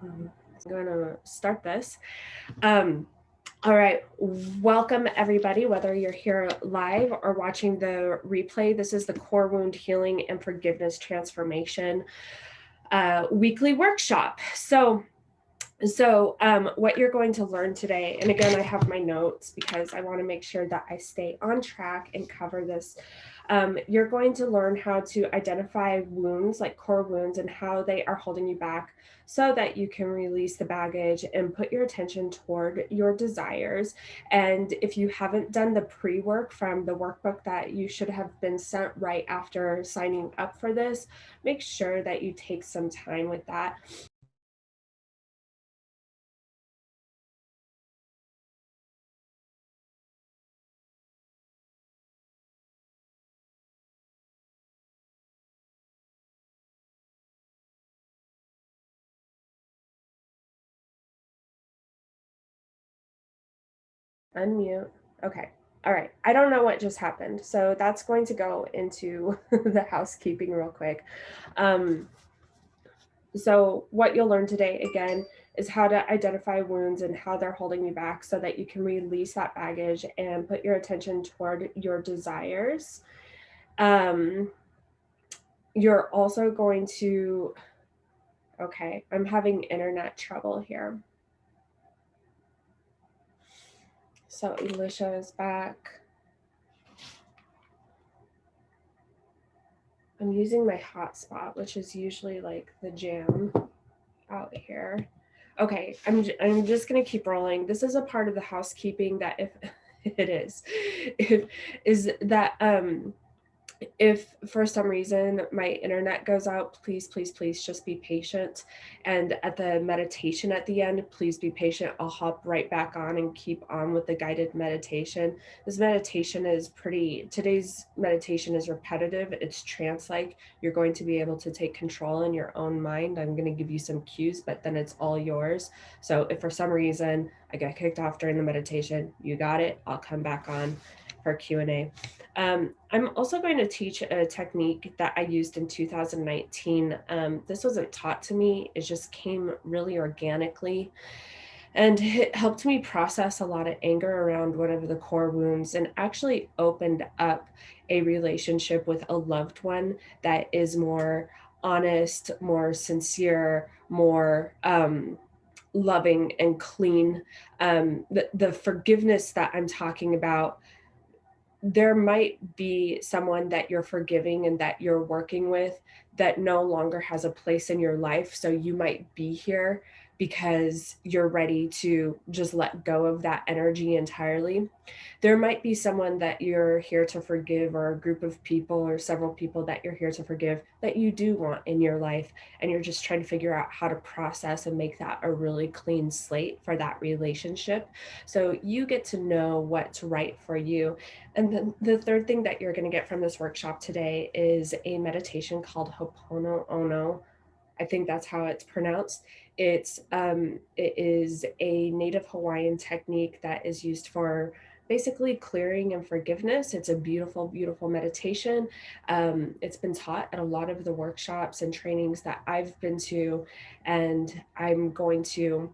I'm going to start this. Um, all right, welcome everybody, whether you're here live or watching the replay. This is the Core Wound Healing and Forgiveness Transformation weekly workshop. So what you're going to learn today, and again, I have my notes because I want to make sure that I stay on track and cover this. You're going to learn how to identify wounds, like core wounds, and how they are holding you back so that you can release the baggage and put your attention toward your desires. And if you haven't done the pre work from the workbook that you should have been sent right after signing up for this, make sure that you take some time with that. Unmute. Okay. All right. I don't know what just happened. So that's going to go into the housekeeping real quick. Um, so, what you'll learn today, again, is how to identify wounds and how they're holding you back so that you can release that baggage and put your attention toward your desires. Um, you're also going to, okay, I'm having internet trouble here. So, Alicia is back. I'm using my hotspot, which is usually like the jam out here. Okay, I'm just gonna keep rolling. This is a part of the housekeeping that if it if is that if for some reason my internet goes out, please just be patient. And at the meditation at the end, please be patient. I'll hop right back on and keep on with the guided meditation. This meditation is today's meditation is repetitive. It's trance like. You're going to be able to take control in your own mind. I'm going to give you some cues, but then it's all yours. So if for some reason I get kicked off during the meditation, you got it. I'll come back on for Q&A. I'm also going to teach a technique that I used in 2019. This wasn't taught to me, it just came really organically. And it helped me process a lot of anger around one of the core wounds and actually opened up a relationship with a loved one that is more honest, more sincere, more loving and clean. The forgiveness that I'm talking about, there might be someone that you're forgiving and that you're working with that no longer has a place in your life. So you might be here because you're ready to just let go of that energy entirely. There might be someone that you're here to forgive, or a group of people, or several people that you're here to forgive that you do want in your life. And you're just trying to figure out how to process and make that a really clean slate for that relationship. So you get to know what's right for you. And then the third thing that you're going to get from this workshop today is a meditation called Ho'oponopono. I think that's how it's pronounced. It is a native Hawaiian technique that is used for basically clearing and forgiveness. It's a beautiful, beautiful meditation. It's been taught at a lot of the workshops and trainings that I've been to, and I'm going to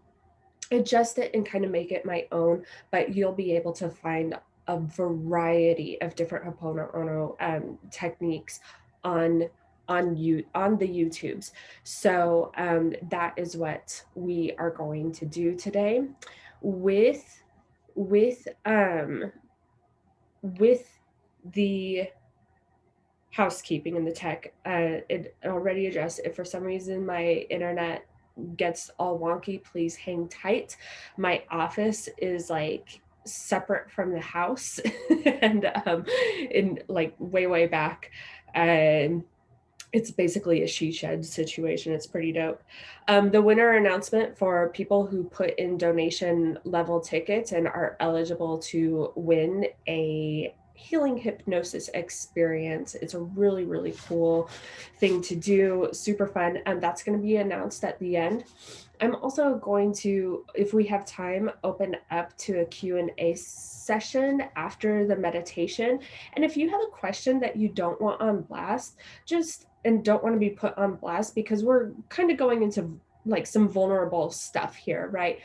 adjust it and kind of make it my own, but you'll be able to find a variety of different Ho'oponopono techniques on on the YouTubes. So that is what we are going to do today with with um with the housekeeping and the tech. It already addressed. If for some reason my internet gets all wonky, please hang tight. My office is like separate from the house and in like way back. Um it's basically a she shed situation. It's pretty dope. The winner announcement for people who put in donation level tickets and are eligible to win a healing hypnosis experience. It's a really, really cool thing to do, super fun. And that's going to be announced at the end. I'm also going to, if we have time, open up to a Q&A session after the meditation. And if you have a question that you don't want on blast, just and don't want to be put on blast, because we're kind of going into like some vulnerable stuff here, right?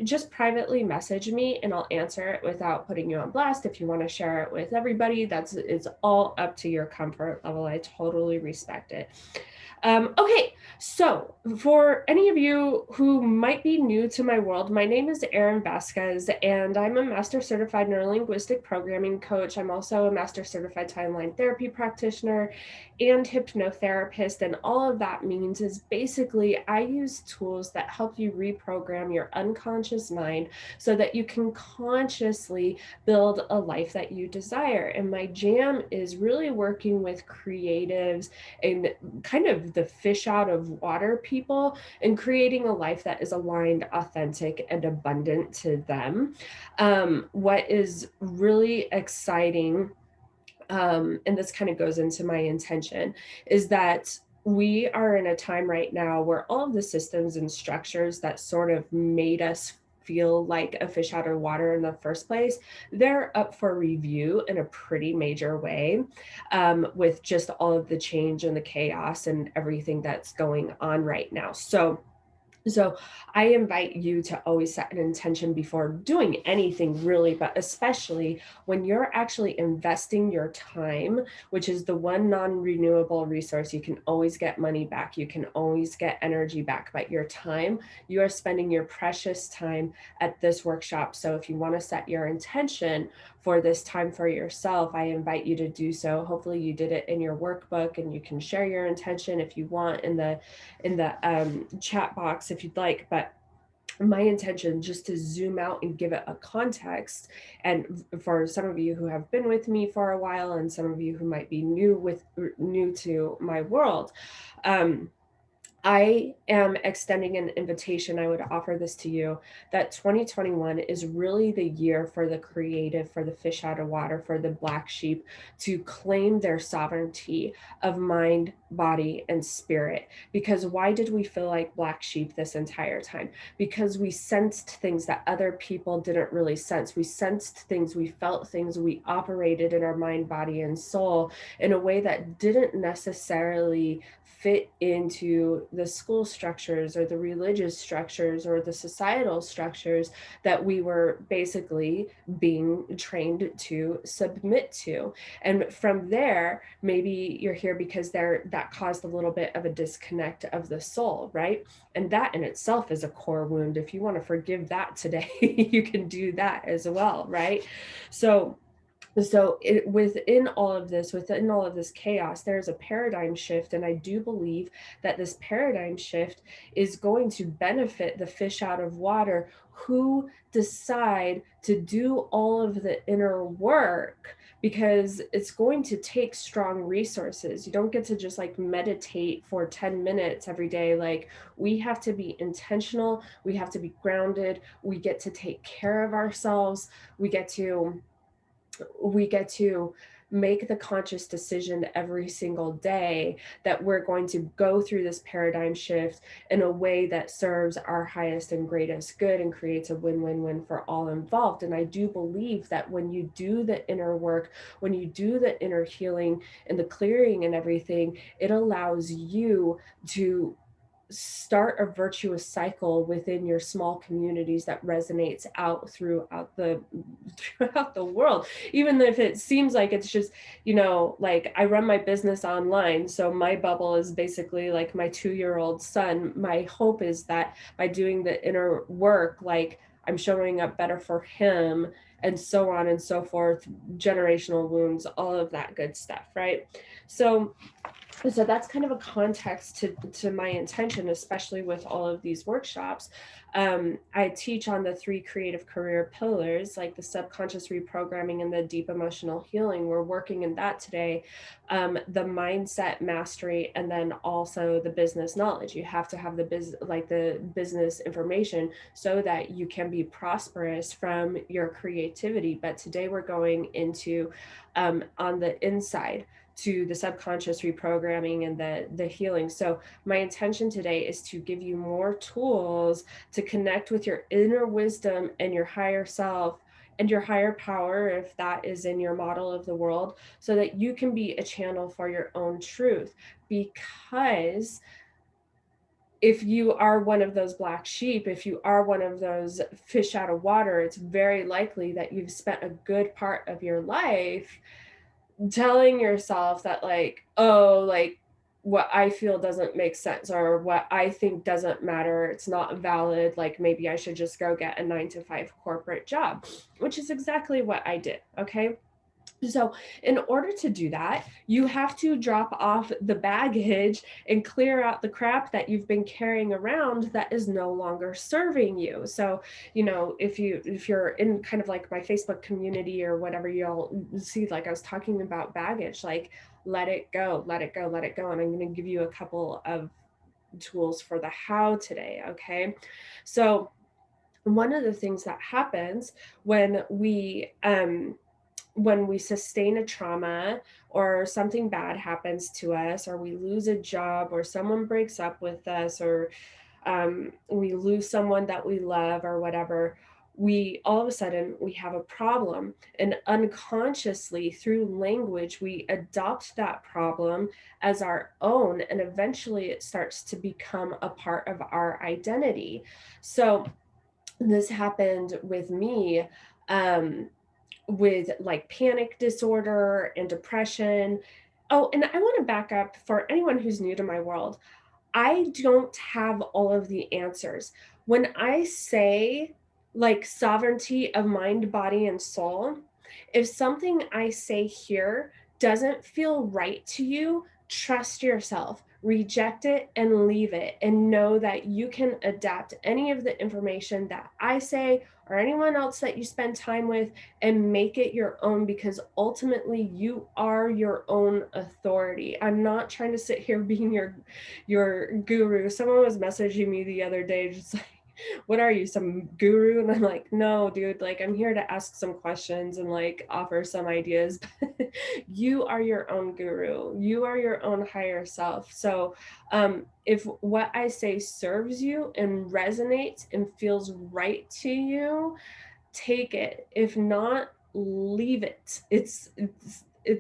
Just privately message me and I'll answer it without putting you on blast. If you want to share it with everybody, it's all up to your comfort level. I totally respect it. Okay, so for any of you who might be new to my world, my name is Erin Vasquez, and I'm a Master Certified Neurolinguistic Programming Coach. I'm also a Master Certified Timeline Therapy Practitioner and Hypnotherapist, and all of that means is basically I use tools that help you reprogram your unconscious mind so that you can consciously build a life that you desire. And my jam is really working with creatives and kind of the fish out of water people and creating a life that is aligned, authentic, and abundant to them. What is really exciting, and this kind of goes into my intention, is that we are in a time right now where all of the systems and structures that sort of made us feel like a fish out of water in the first place, they're up for review in a pretty major way, with just all of the change and the chaos and everything that's going on right now. So I invite you to always set an intention before doing anything really, but especially when you're actually investing your time, which is the one non-renewable resource. You can always get money back. You can always get energy back, but your time, you are spending your precious time at this workshop. So if you want to set your intention for this time for yourself, I invite you to do so. Hopefully you did it in your workbook, and you can share your intention if you want in the chat box if you'd like. But my intention, just to zoom out and give it a context, and for some of you who have been with me for a while and some of you who might be new to my world, I am extending an invitation. I would offer this to you, that 2021 is really the year for the creative, for the fish out of water, for the black sheep to claim their sovereignty of mind, body, and spirit. Because why did we feel like black sheep this entire time? Because we sensed things that other people didn't really sense. We sensed things, we felt things, we operated in our mind, body, and soul in a way that didn't necessarily fit into the school structures or the religious structures or the societal structures that we were basically being trained to submit to. And from there, maybe you're here because that caused a little bit of a disconnect of the soul, right? And that in itself is a core wound. If you want to forgive that today, you can do that as well, right? So within all of this chaos, there's a paradigm shift. And I do believe that this paradigm shift is going to benefit the fish out of water who decide to do all of the inner work, because it's going to take strong resources. You don't get to just like meditate for 10 minutes every day. Like, we have to be intentional. We have to be grounded. We get to take care of ourselves. We get to make the conscious decision every single day that we're going to go through this paradigm shift in a way that serves our highest and greatest good and creates a win-win-win for all involved. And I do believe that when you do the inner work, when you do the inner healing and the clearing and everything, it allows you to start a virtuous cycle within your small communities that resonates out throughout the world. Even if it seems like it's just, like, I run my business online, so my bubble is basically like my 2-year-old son. My hope is that by doing the inner work, like, I'm showing up better for him, and so on and so forth, generational wounds, all of that good stuff, right? So that's kind of a context to my intention, especially with all of these workshops. I teach on the 3 creative career pillars, like the subconscious reprogramming and the deep emotional healing. We're working in that today. The mindset mastery, and then also the business knowledge. You have to have the business information so that you can be prosperous from your creativity. But today we're going into on the inside, to the subconscious reprogramming and the healing. So my intention today is to give you more tools to connect with your inner wisdom and your higher self and your higher power, if that is in your model of the world, so that you can be a channel for your own truth. Because if you are one of those black sheep, if you are one of those fish out of water, it's very likely that you've spent a good part of your life telling yourself that, like, oh, like, what I feel doesn't make sense, or what I think doesn't matter, it's not valid, like maybe I should just go get a 9 to 5 corporate job, which is exactly what I did. Okay. So, in order to do that, you have to drop off the baggage and clear out the crap that you've been carrying around that is no longer serving you. So, if you're in kind of like my Facebook community or whatever, you'll see, like I was talking about baggage, like let it go, let it go, let it go. And I'm going to give you a couple of tools for the how today. Okay. So, one of the things that happens when we sustain a trauma, or something bad happens to us, or we lose a job, or someone breaks up with us, or we lose someone that we love, or whatever, we all of a sudden we have a problem, and unconsciously through language we adopt that problem as our own, and eventually it starts to become a part of our identity. So this happened with me, um, with like panic disorder and depression. Oh, and I want to back up for anyone who's new to my world. I don't have all of the answers. When I say like sovereignty of mind, body, and soul, if something I say here doesn't feel right to you, trust yourself, reject it, and leave it, and know that you can adapt any of the information that I say or anyone else that you spend time with and make it your own, because ultimately you are your own authority. I'm not trying to sit here being your guru. Someone was messaging me the other day, just like, what are you, some guru? And I'm like, no, dude, like I'm here to ask some questions and like offer some ideas. You are your own guru. You are your own higher self. So if what I say serves you and resonates and feels right to you, take it. If not, leave it. It's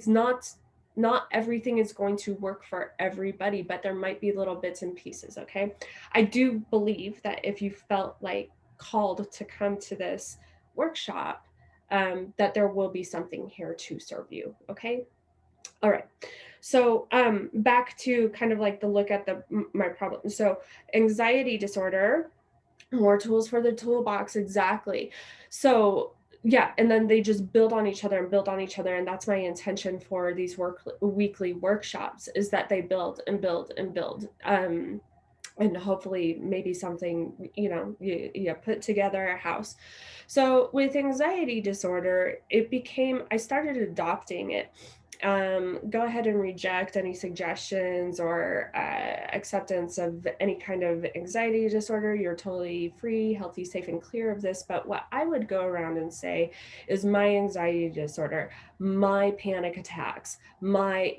not everything is going to work for everybody, but there might be little bits and pieces. Okay. I do believe that if you felt like called to come to this workshop, that there will be something here to serve you. Okay. All right. So back to kind of like the look at my problem. So anxiety disorder, more tools for the toolbox. Exactly. So yeah, and then they just build on each other and build on each other, and that's my intention for these weekly workshops, is that they build and build and build, and hopefully maybe something, you put together a house. So with anxiety disorder, I started adopting it. Go ahead and reject any suggestions or acceptance of any kind of anxiety disorder. You're totally free, healthy, safe, and clear of this. But what I would go around and say is my anxiety disorder, my panic attacks, my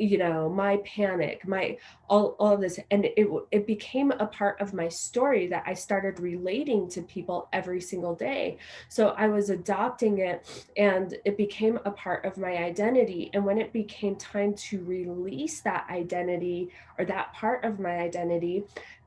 panic, my all of this, and it became a part of my story that I started relating to people every single day. So I was adopting it, and it became a part of my identity. And when it became time to release that identity, or that part of my identity,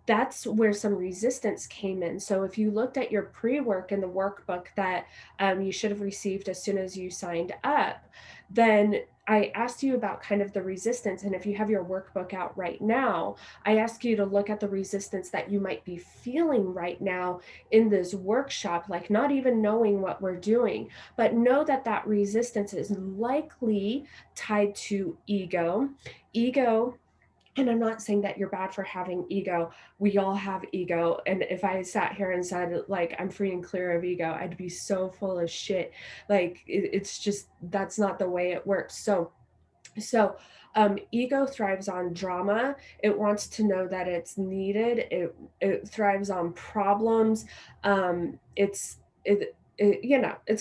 that's where some resistance came in. So if you looked at your pre-work in the workbook that you should have received as soon as you signed up, then I asked you about kind of the resistance. And if you have your workbook out right now, I ask you to look at the resistance that you might be feeling right now in this workshop, like not even knowing what we're doing, but know that that resistance is likely tied to ego. Ego, and I'm not saying that you're bad for having ego. We all have ego. And if I sat here and said, like, I'm free and clear of ego, I'd be so full of shit. Like, it's just, that's not the way it works. So ego thrives on drama. It wants to know that it's needed. It thrives on problems. It's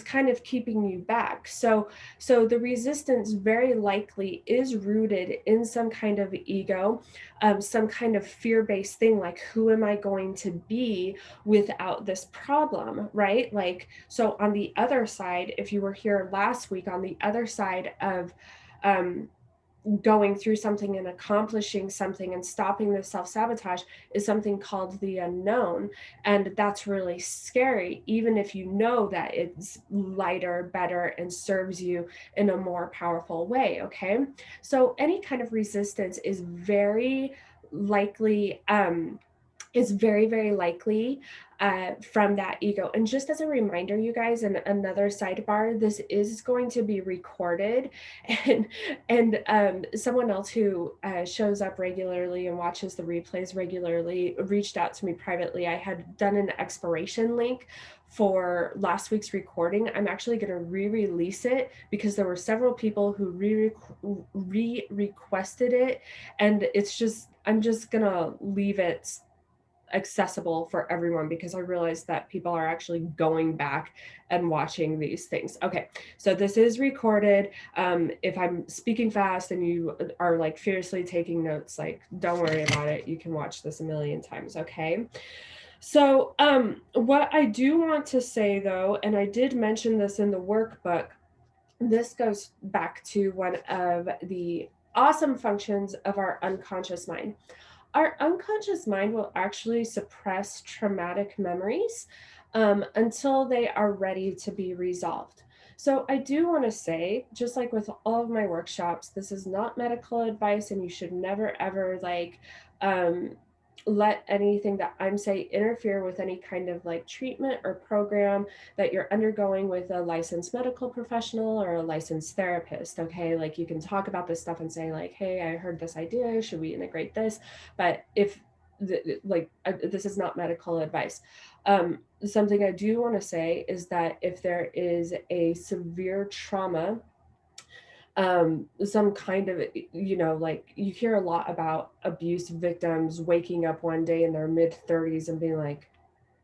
kind of keeping you back. So the resistance very likely is rooted in some kind of ego, some kind of fear-based thing, like who am I going to be without this problem, right? Like, so on the other side, if you were here last week, on the other side of um, going through something and accomplishing something and stopping the self-sabotage is something called the unknown. And that's really scary, even if you know that it's lighter, better, and serves you in a more powerful way. Okay. So any kind of resistance is very, very likely from that ego. And just as a reminder, you guys, and another sidebar, this is going to be recorded, and someone else who shows up regularly and watches the replays regularly reached out to me privately. I had done an expiration link for last week's recording. I'm actually going to re-release it because there were several people who requested it, and I'm just gonna leave it accessible for everyone because I realized that people are actually going back and watching these things. Okay, so this is recorded. If I'm speaking fast and you are like fiercely taking notes, like don't worry about it. You can watch this a million times. Okay. So what I do want to say though, and I did mention this in the workbook, this goes back to one of the awesome functions of our unconscious mind. Our unconscious mind will actually suppress traumatic memories until they are ready to be resolved. So, I do want to say, just like with all of my workshops, this is not medical advice, and you should never ever um, let anything that I'm saying interfere with any kind of like treatment or program that you're undergoing with a licensed medical professional or a licensed therapist. Okay, like you can talk about this stuff and say like, hey, I heard this idea, should we integrate this? But if this is not medical advice. Something I do want to say is that if there is a severe trauma, some kind of, like you hear a lot about abuse victims waking up one day in their mid 30s and being like,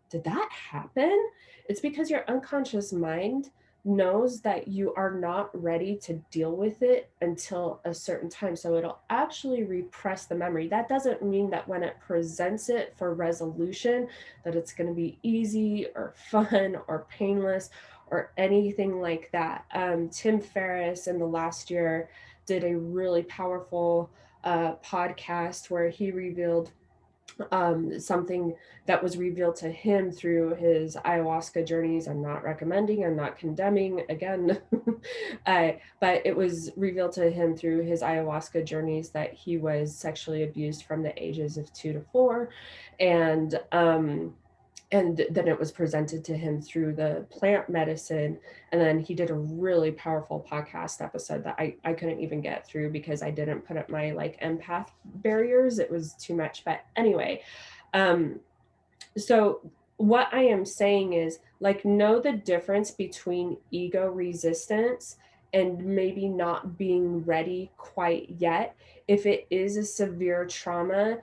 did that happen? It's because your unconscious mind knows that you are not ready to deal with it until a certain time. So it'll actually repress the memory. That doesn't mean that when it presents it for resolution, that it's going to be easy or fun or painless or anything like that. Tim Ferriss in the last year did a really powerful podcast where he revealed something that was revealed to him through his ayahuasca journeys. I'm not recommending, I'm not condemning again, but it was revealed to him through his ayahuasca journeys that he was sexually abused from the ages of 2 to 4. And then it was presented to him through the plant medicine. And then he did a really powerful podcast episode that I couldn't even get through because I didn't put up my like empath barriers. It was too much. But anyway, so what I am saying is like, know the difference between ego resistance and maybe not being ready quite yet. If it is a severe trauma,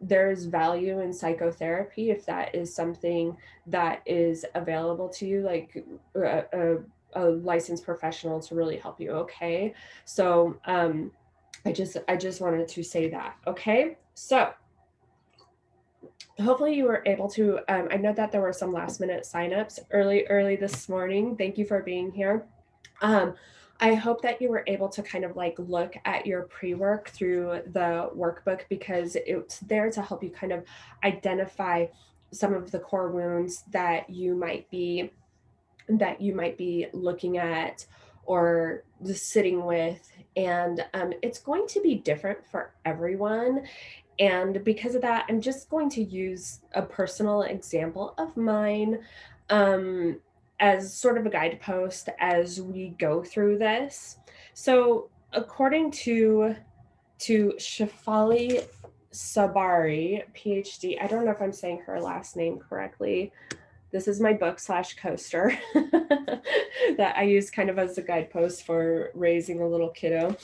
there is value in psychotherapy if that is something that is available to you, like a licensed professional to really help you. Okay. So I just wanted to say that. Okay. So hopefully you were able to, I know that there were some last minute signups early this morning. Thank you for being here. I hope that you were able to kind of like look at your pre-work through the workbook because it's there to help you kind of identify some of the core wounds that you might be looking at or just sitting with. And it's going to be different for everyone. And because of that, I'm just going to use a personal example of mine as sort of a guidepost as we go through this. So, according to Shefali Sabari, PhD, I don't know if I'm saying her last name correctly. This is my book / coaster that I use kind of as a guidepost for raising a little kiddo.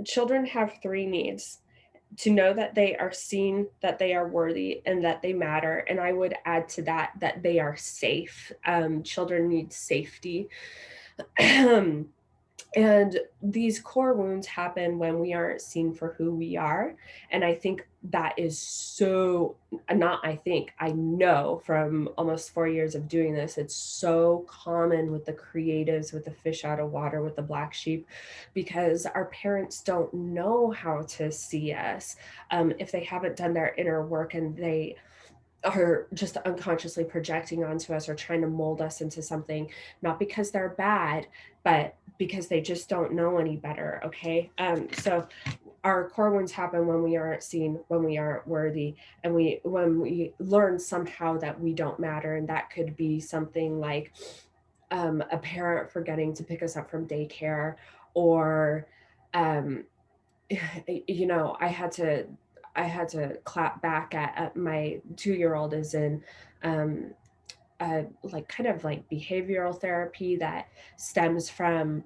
Children have 3 needs: to know that they are seen, that they are worthy, and that they matter. And I would add to that they are safe. Children need safety. And these core wounds happen when we aren't seen for who we are. And I think that is so, not I think, I know from almost 4 years of doing this, it's so common with the creatives, with the fish out of water, with the black sheep, because our parents don't know how to see us if they haven't done their inner work, and they are just unconsciously projecting onto us or trying to mold us into something, not because they're bad, but because they just don't know any better. Okay. So our core wounds happen when we aren't seen, when we aren't worthy, and when we learn somehow that we don't matter. And that could be something like a parent forgetting to pick us up from daycare, or um, I had to clap back at my 2-year old is in um, like kind of like behavioral therapy that stems from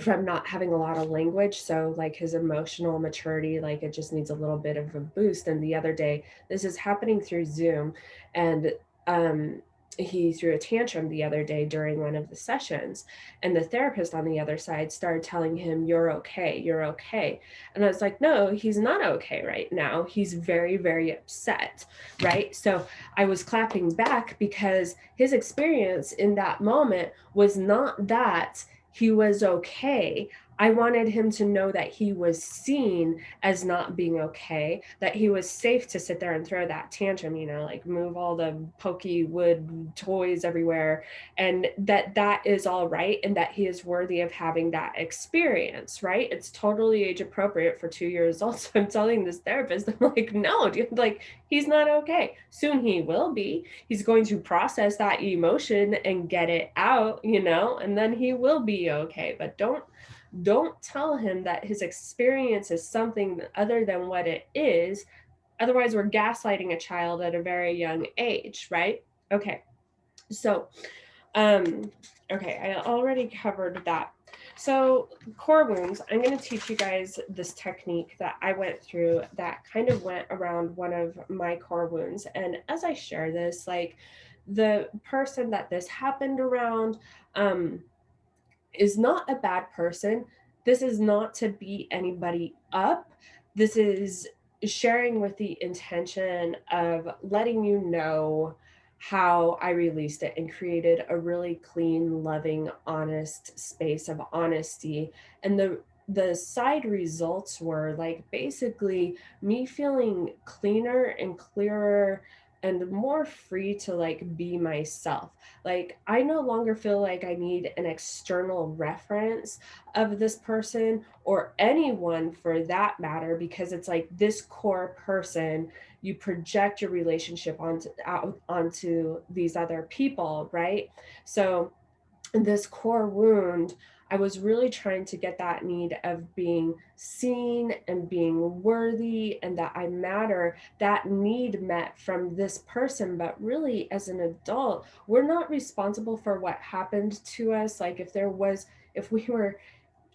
not having a lot of language. So like his emotional maturity, like it just needs a little bit of a boost. And the other day, this is happening through Zoom, and um he threw a tantrum the other day during one of the sessions, and the therapist on the other side started telling him, "You're okay, you're okay." And I was like, no, he's not okay right now, he's very, very upset. Right. So I was clapping back because his experience in that moment was not that he was okay. I wanted him to know that he was seen as not being okay, that he was safe to sit there and throw that tantrum, like move all the pokey wood toys everywhere, and that is all right, and that he is worthy of having that experience, right? It's totally age appropriate for 2 years old. So I'm telling this therapist, I'm like, no, dude, like he's not okay. Soon he will be. He's going to process that emotion and get it out, and then he will be okay. But don't tell him that his experience is something other than what it is. Otherwise, we're gaslighting a child at a very young age, right? Okay. So, um, okay, I already covered that. So, core wounds, I'm going to teach you guys this technique that I went through that kind of went around one of my core wounds. And as I share this, like the person that this happened around is not a bad person. This is not to beat anybody up. This is sharing with the intention of letting you know how I released it and created a really clean, loving, honest space of honesty. And the side results were like basically me feeling cleaner and clearer and more free to like be myself. Like I no longer feel like I need an external reference of this person or anyone for that matter, because it's like this core person, you project your relationship onto these other people, right? So this core wound, I was really trying to get that need of being seen and being worthy and that I matter, that need met from this person. But really, as an adult, we're not responsible for what happened to us. Like if we were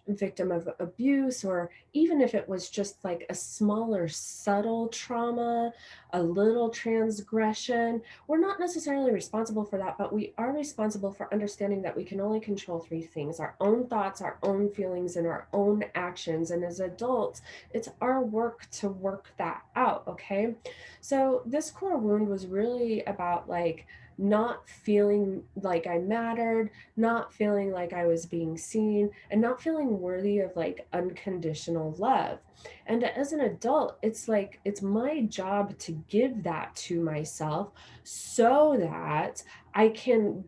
victim of abuse, or even if it was just like a smaller subtle trauma, a little transgression, we're not necessarily responsible for that, but we are responsible for understanding that we can only control three things: our own thoughts, our own feelings, and our own actions. And as adults, it's our work to work that out. Okay. So this core wound was really about like not feeling like I mattered, not feeling like I was being seen, and not feeling worthy of like unconditional love. And as an adult, it's like it's my job to give that to myself so that I can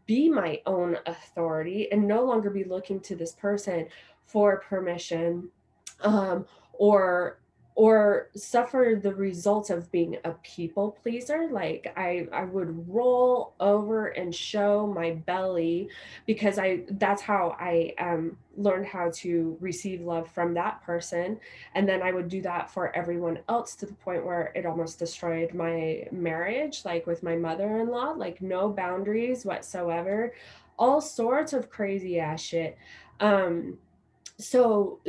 be my own authority and no longer be looking to this person for permission, um, or suffer the results of being a people pleaser. Like I would roll over and show my belly because I that's how I learned how to receive love from that person. And then I would do that for everyone else to the point where it almost destroyed my marriage, like with my mother-in-law, like no boundaries whatsoever, all sorts of crazy ass shit. Um so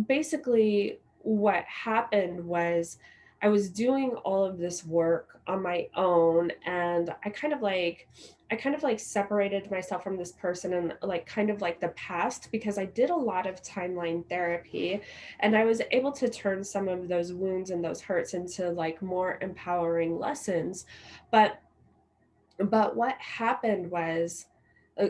basically what happened was I was doing all of this work on my own, and I kind of like separated myself from this person and like kind of like the past, because I did a lot of timeline therapy, and I was able to turn some of those wounds and those hurts into like more empowering lessons. But what happened was,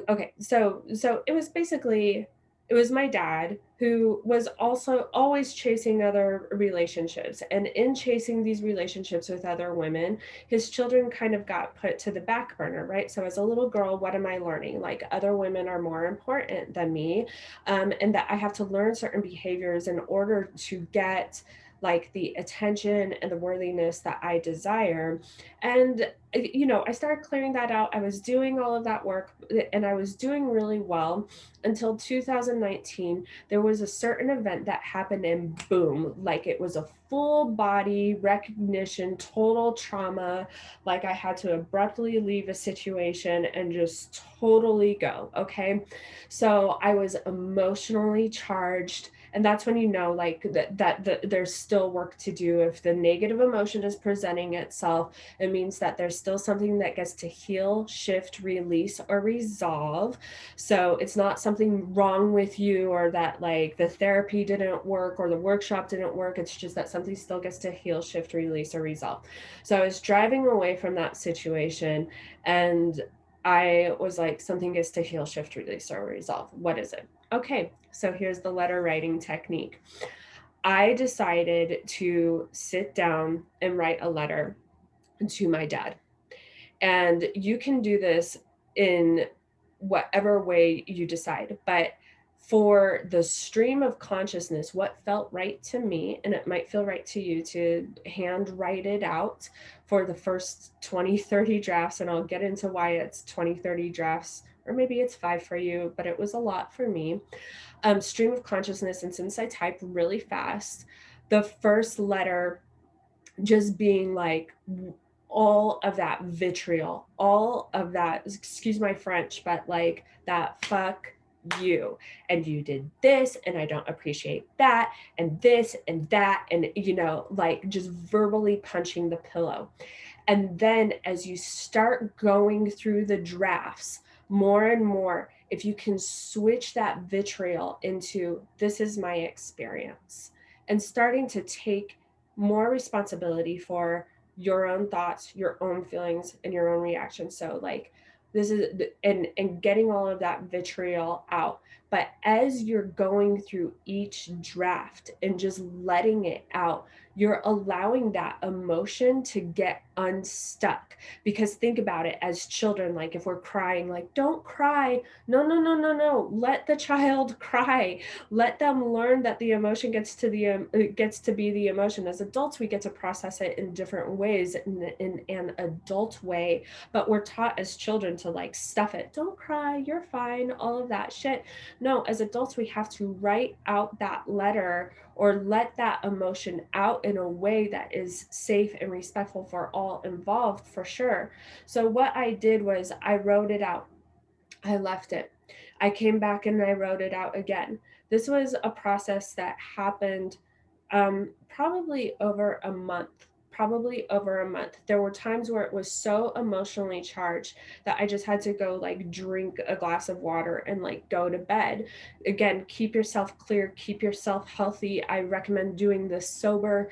okay, so it was basically, it was my dad who was also always chasing other relationships, and in chasing these relationships with other women, his children kind of got put to the back burner, right? So as a little girl, what am I learning? Like, other women are more important than me, and that I have to learn certain behaviors in order to get like the attention and the worthiness that I desire. And I started clearing that out. I was doing all of that work, and I was doing really well until 2019. There was a certain event that happened, and boom, like it was a full body recognition, total trauma. Like, I had to abruptly leave a situation and just totally go. Okay. So I was emotionally charged, and that's when you know like there's still work to do. If the negative emotion is presenting itself, it means that there's still something that gets to heal, shift, release, or resolve. So it's not something wrong with you, or that like the therapy didn't work or the workshop didn't work. It's just that something still gets to heal, shift, release, or resolve. So I was driving away from that situation, and I was like, something gets to heal, shift, release, or resolve. What is it? Okay, so here's the letter writing technique. I decided to sit down and write a letter to my dad. And you can do this in whatever way you decide. But for the stream of consciousness, what felt right to me, and it might feel right to you, to hand write it out for the first 20, 30 drafts. And I'll get into why it's 20, 30 drafts, or maybe it's 5 for you, but it was a lot for me. Stream of consciousness. And since I type really fast, the first letter just being like all of that vitriol, all of that, excuse my French, but like that fuck you, and you did this, and I don't appreciate that, and this and that, and like just verbally punching the pillow. And then as you start going through the drafts more and more, if you can switch that vitriol into, this is my experience, and starting to take more responsibility for your own thoughts, your own feelings, and your own reactions. So like, this is, and getting all of that vitriol out. But as you're going through each draft and just letting it out, you're allowing that emotion to get unstuck. Because think about it, as children, like if we're crying, like, don't cry, no, no, no, no, no, let the child cry, let them learn that the emotion gets to the it gets to be the emotion. As adults, we get to process it in different ways, in an adult way, but we're taught as children to like stuff it, don't cry, you're fine, all of that shit. No, as adults, we have to write out that letter, or let that emotion out in a way that is safe and respectful for all involved, for sure. So what I did was I wrote it out. I left it. I came back and I wrote it out again. This was a process that happened probably over a month. Probably over a month. There were times where it was so emotionally charged that I just had to go like drink a glass of water and like go to bed. Again, keep yourself clear, keep yourself healthy. I recommend doing this sober,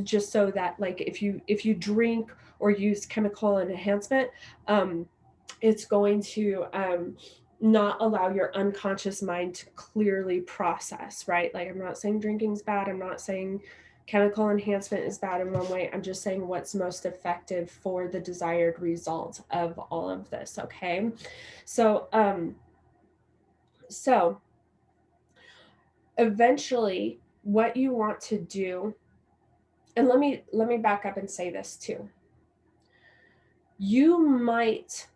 just so that like if you drink or use chemical enhancement, it's going to not allow your unconscious mind to clearly process, right? Like, I'm not saying drinking's bad. I'm not saying chemical enhancement is bad in one way. I'm just saying what's most effective for the desired result of all of this. Okay. So, so eventually what you want to do, and let me back up and say this too. You might,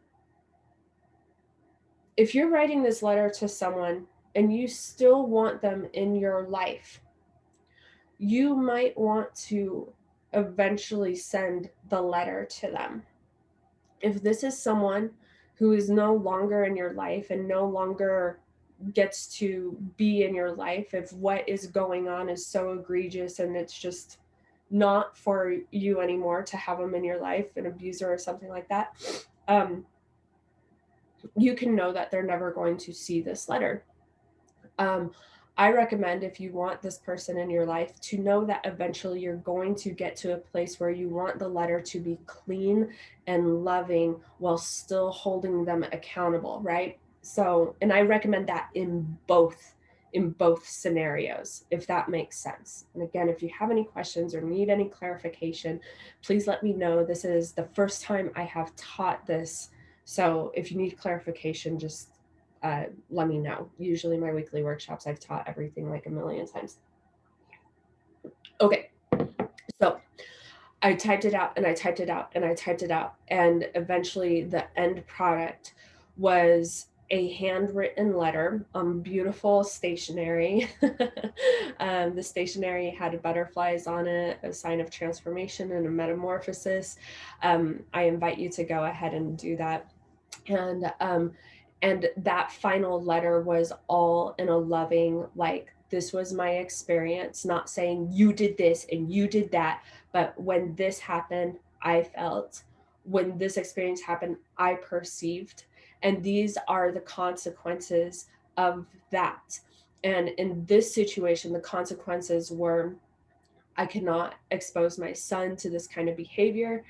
if you're writing this letter to someone and you still want them in your life, you might want to eventually send the letter to them. If this is someone who is no longer in your life and no longer gets to be in your life, if what is going on is so egregious and it's just not for you anymore to have them in your life, an abuser or something like that, you can know that they're never going to see this letter. I recommend, if you want this person in your life, to know that eventually you're going to get to a place where you want the letter to be clean and loving while still holding them accountable, right? So, and I recommend that in both scenarios, if that makes sense. And again, if you have any questions or need any clarification, please let me know. This is the first time I have taught this. So if you need clarification, just let me know. Usually my weekly workshops, I've taught everything like a million times. Okay, so I typed it out and I typed it out and I typed it out. And eventually the end product was a handwritten letter on beautiful stationery. The stationery had butterflies on it, a sign of transformation and a metamorphosis. I invite you to go ahead and do that. And that final letter was all in a loving, like, this was my experience, not saying you did this and you did that, but when this happened, I felt. When this experience happened, I perceived. And these are the consequences of that. And in this situation, the consequences were I cannot expose my son to this kind of behavior.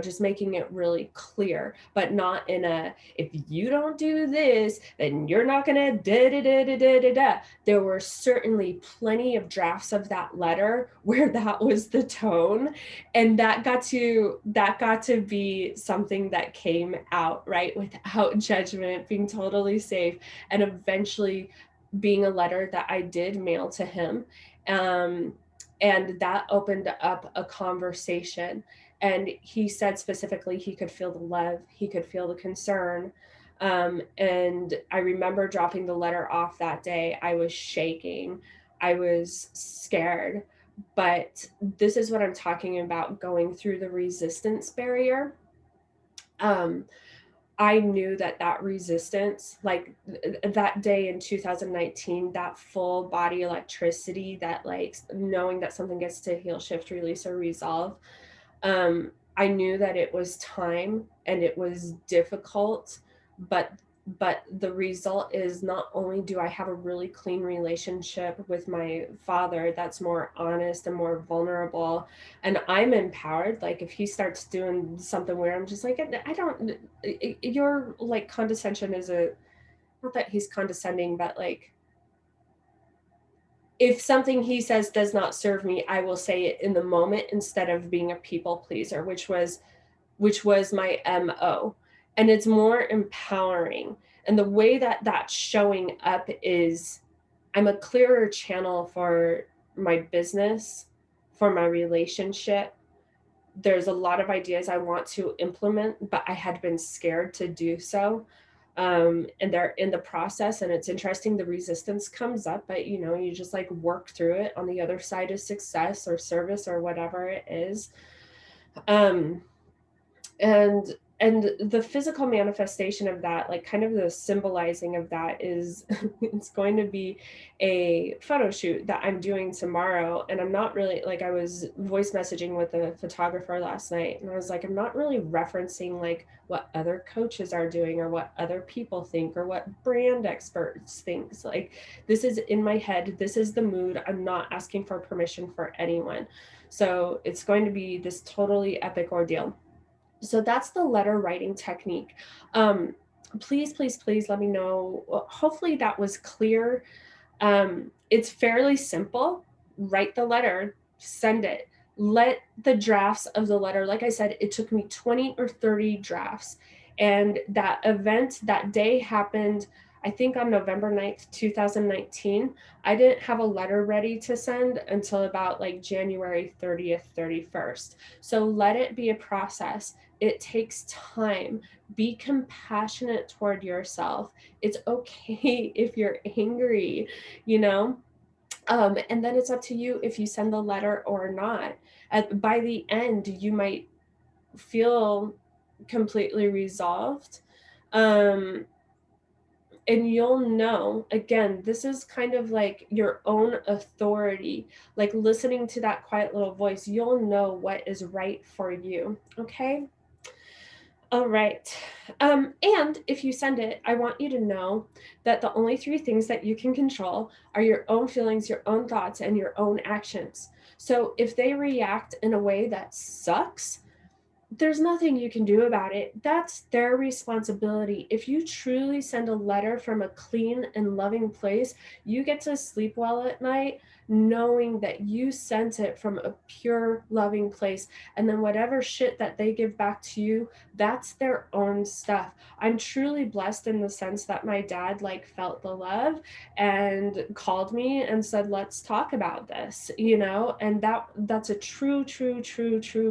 Just making it really clear, but not in a, if you don't do this, then you're not gonna da da da da da da da. There were certainly plenty of drafts of that letter where that was the tone, and that got to be something that came out, right, without judgment, being totally safe, and eventually being a letter that I did mail to him. Um, and that opened up a conversation. And he said specifically he could feel the love, he could feel the concern. And I remember dropping the letter off that day. I was shaking, I was scared. But this is what I'm talking about, going through the resistance barrier. Um, I knew that resistance, like that day in 2019, that full body electricity, that like knowing that something gets to heal, shift, release, or resolve. I knew that it was time and it was difficult, but the result is, not only do I have a really clean relationship with my father that's more honest and more vulnerable, and I'm empowered. Like if he starts doing something where I'm just like, I don't, your like condescension is a, not that he's condescending, but like if something he says does not serve me, I will say it in the moment instead of being a people pleaser, which was my MO. And it's more empowering. And the way that that's showing up is I'm a clearer channel for my business, for my relationship. There's a lot of ideas I want to implement, but I had been scared to do so. And they're in the process, and it's interesting, the resistance comes up, but you just like work through it. On the other side is success or service or whatever it is. um and the physical manifestation of that, like kind of the symbolizing of that, is it's going to be a photo shoot that I'm doing tomorrow. And I'm not really, like, I was voice messaging with a photographer last night, and I was like, I'm not really referencing like what other coaches are doing or what other people think or what brand experts think. Like, this is in my head, this is the mood. I'm not asking for permission for anyone. So it's going to be this totally epic ordeal. So that's the letter writing technique. Please, please, please let me know. Hopefully that was clear. It's fairly simple. Write the letter, send it. Let the drafts of the letter, like I said, it took me 20 or 30 drafts. And that event, that day happened, I think on November 9th, 2019. I didn't have a letter ready to send until about like January 30th, 31st. So let it be a process. It takes time. Be compassionate toward yourself. It's okay if you're angry, you know? And then it's up to you if you send the letter or not. By the end, you might feel completely resolved. Um, And you'll know, again, this is kind of like your own authority, like listening to that quiet little voice. You'll know what is right for you. Okay. All right. And if you send it, I want you to know that the only three things that you can control are your own feelings, your own thoughts, and your own actions. So if they react in a way that sucks, there's nothing you can do about it. That's their responsibility. If you truly send a letter from a clean and loving place, you get to sleep well at night knowing that you sent it from a pure, loving place. And then whatever shit that they give back to you, that's their own stuff. I'm truly blessed in the sense that my dad like felt the love and called me and said, let's talk about this, you know, and that's a true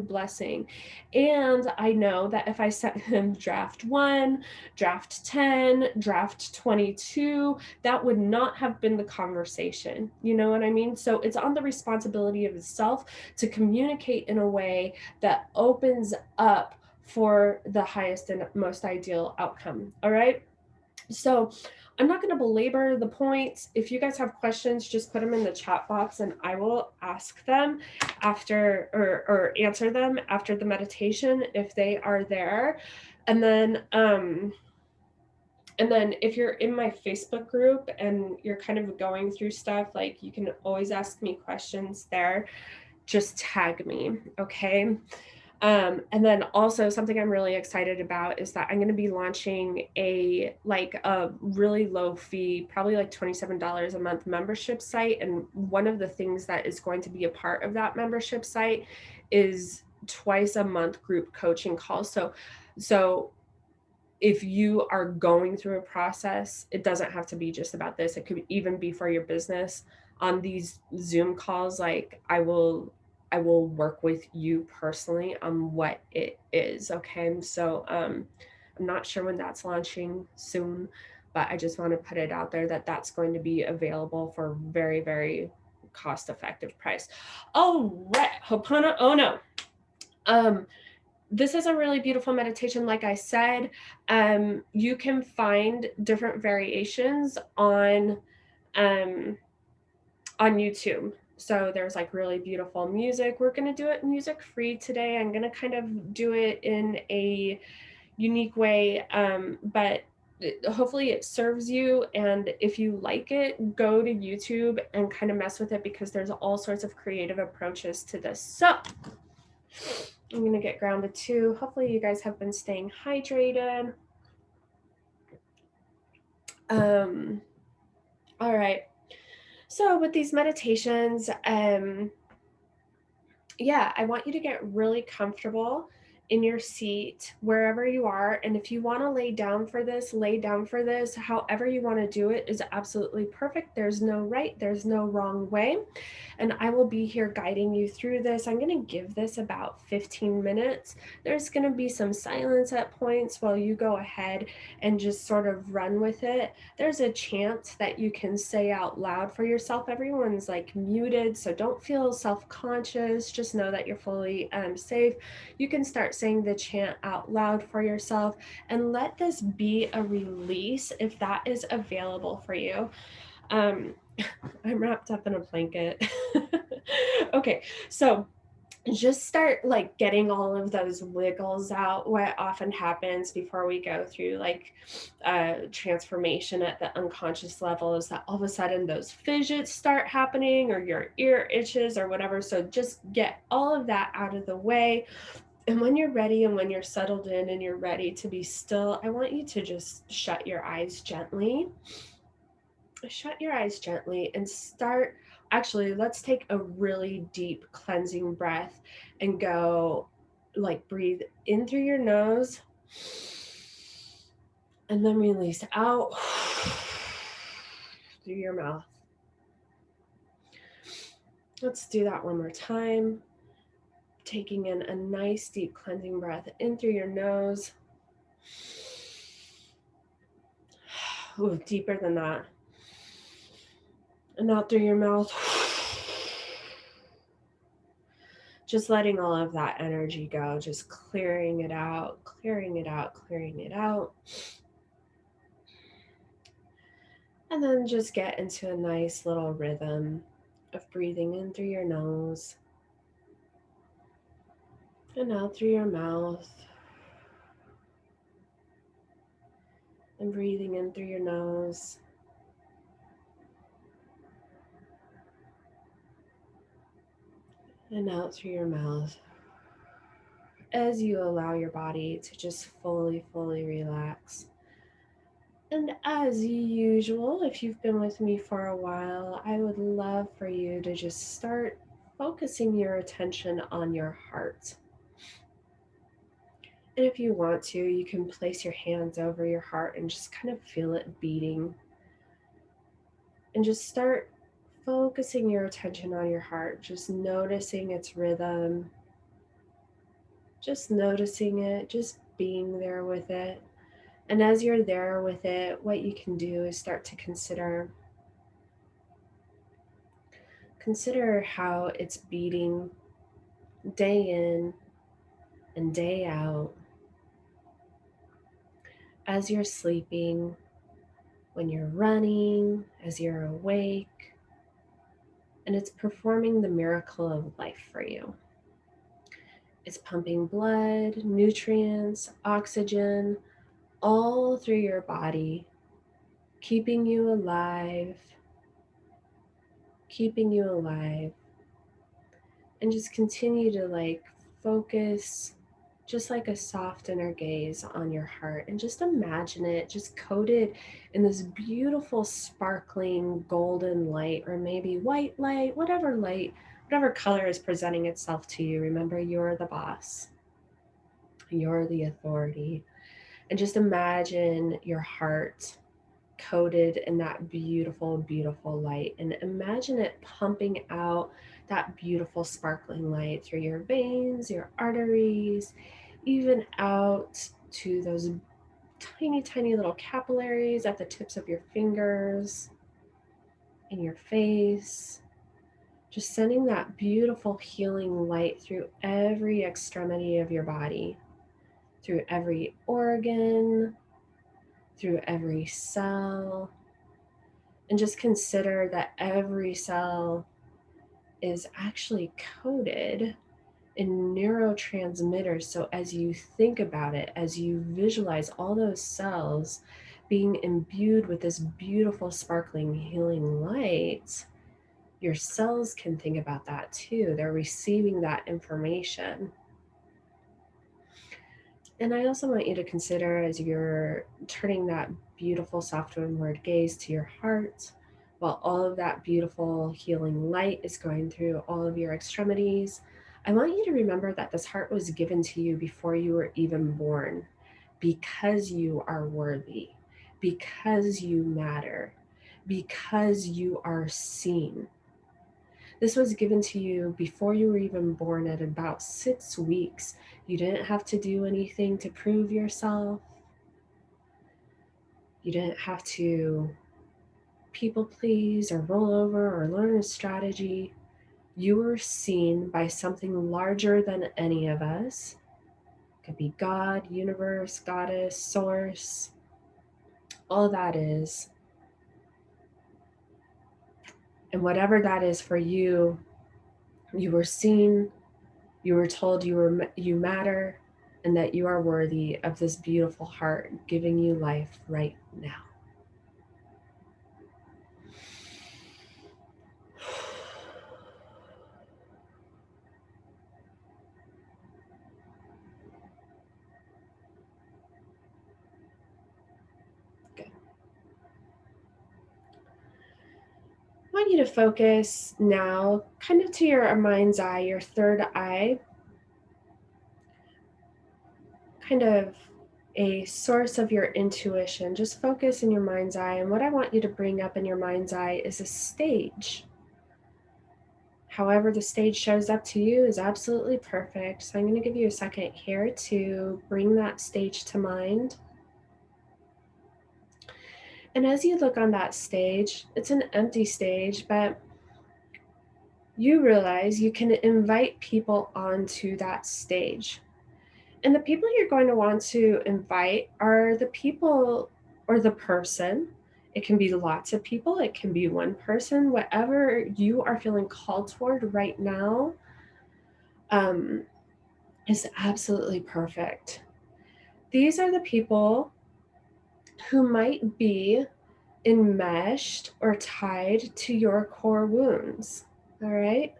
blessing. And I know that if I sent him draft 1, draft 10, draft 22, that would not have been the conversation. You know what I mean? So it's on the responsibility of itself to communicate in a way that opens up for the highest and most ideal outcome. All right. So I'm not going to belabor the points. If you guys have questions, just put them in the chat box and I will ask them after or answer them after the meditation if they are there. And then if you're in my Facebook group and you're kind of going through stuff, like you can always ask me questions there. Just tag me, okay? And then also something I'm really excited about is that I'm going to be launching a really low fee, probably like $27 a month membership site. And one of the things that is going to be a part of that membership site is twice a month group coaching calls. So if you are going through a process, it doesn't have to be just about this. It could even be for your business. On these Zoom calls, like I will work with you personally on what it is. Okay. So I'm not sure when that's launching soon, but I just want to put it out there that that's going to be available for very, very cost effective price. All right. Hopana. Oh no. This is a really beautiful meditation. Like I said, you can find different variations um, on YouTube. So there's like really beautiful music. We're going to do it music free today. I'm going to kind of do it in a unique way, but hopefully it serves you. And if you like it, go to YouTube and kind of mess with it because there's all sorts of creative approaches to this. So I'm going to get grounded too. Hopefully you guys have been staying hydrated. All right. So with these meditations, yeah, I want you to get really comfortable in your seat, wherever you are. And if you want to lay down for this, lay down for this. However you want to do it is absolutely perfect. There's no right, there's no wrong way. And I will be here guiding you through this. I'm going to give this about 15 minutes. There's going to be some silence at points while you go ahead and just sort of run with it. There's a chant that you can say out loud for yourself. Everyone's like muted, so don't feel self-conscious. Just know that you're fully safe. You can start saying the chant out loud for yourself and let this be a release if that is available for you. I'm wrapped up in a blanket. Okay, so just start like getting all of those wiggles out. What often happens before we go through like transformation at the unconscious level is that all of a sudden those fidgets start happening or your ear itches or whatever. So just get all of that out of the way. And when you're ready and when you're settled in and you're ready to be still, I want you to just shut your eyes gently. Shut your eyes gently and start. Actually, let's take a really deep cleansing breath and go like breathe in through your nose and then release out through your mouth. Let's do that one more time. Taking in a nice deep cleansing breath in through your nose. Ooh, deeper than that. And out through your mouth. Just letting all of that energy go, just clearing it out, clearing it out, clearing it out. And then just get into a nice little rhythm of breathing in through your nose and out through your mouth, and breathing in through your nose and out through your mouth, as you allow your body to just fully relax. And as usual, if you've been with me for a while, I would love for you to just start focusing your attention on your heart. And if you want to, you can place your hands over your heart and just kind of feel it beating. And just start focusing your attention on your heart, just noticing its rhythm, just noticing it, just being there with it. And as you're there with it, what you can do is start to consider how it's beating day in and day out, as you're sleeping, when you're running, as you're awake, and it's performing the miracle of life for you. It's pumping blood, nutrients, oxygen all through your body, keeping you alive, keeping you alive. And just continue to focus, just like a soft inner gaze on your heart, and just imagine it just coated in this beautiful sparkling golden light, or maybe white light, whatever color is presenting itself to you. Remember, you're the boss, you're the authority. And just imagine your heart coated in that beautiful light, and imagine it pumping out that beautiful sparkling light through your veins, your arteries, even out to those tiny little capillaries at the tips of your fingers, in your face, just sending that beautiful healing light through every extremity of your body, through every organ, through every cell. And just consider that every cell is actually coded in neurotransmitters. So as you think about it, as you visualize all those cells being imbued with this beautiful, sparkling, healing light, your cells can think about that too. They're receiving that information. And I also want you to consider, as you're turning that beautiful soft inward gaze to your heart, while all of that beautiful healing light is going through all of your extremities, I want you to remember that this heart was given to you before you were even born, because you are worthy, because you matter, because you are seen. This was given to you before you were even born, at about 6 weeks. You didn't have to do anything to prove yourself. You didn't have to people please or roll over or learn a strategy. You were seen by something larger than any of us. It could be God, universe, goddess, source, all that is. And whatever that is for you, you were seen, you were told you matter, and that you are worthy of this beautiful heart giving you life right now. Good. I want you to focus now kind of to your mind's eye, your third eye, kind of a source of your intuition. Just focus in your mind's eye. And what I want you to bring up in your mind's eye is a stage. However the stage shows up to you is absolutely perfect. So I'm going to give you a second here to bring that stage to mind. And as you look on that stage, it's an empty stage, but you realize you can invite people onto that stage. And the people you're going to want to invite are the people or the person. It can be lots of people, it can be one person, whatever you are feeling called toward right now um, is absolutely perfect. These are the people who might be enmeshed or tied to your core wounds. All right.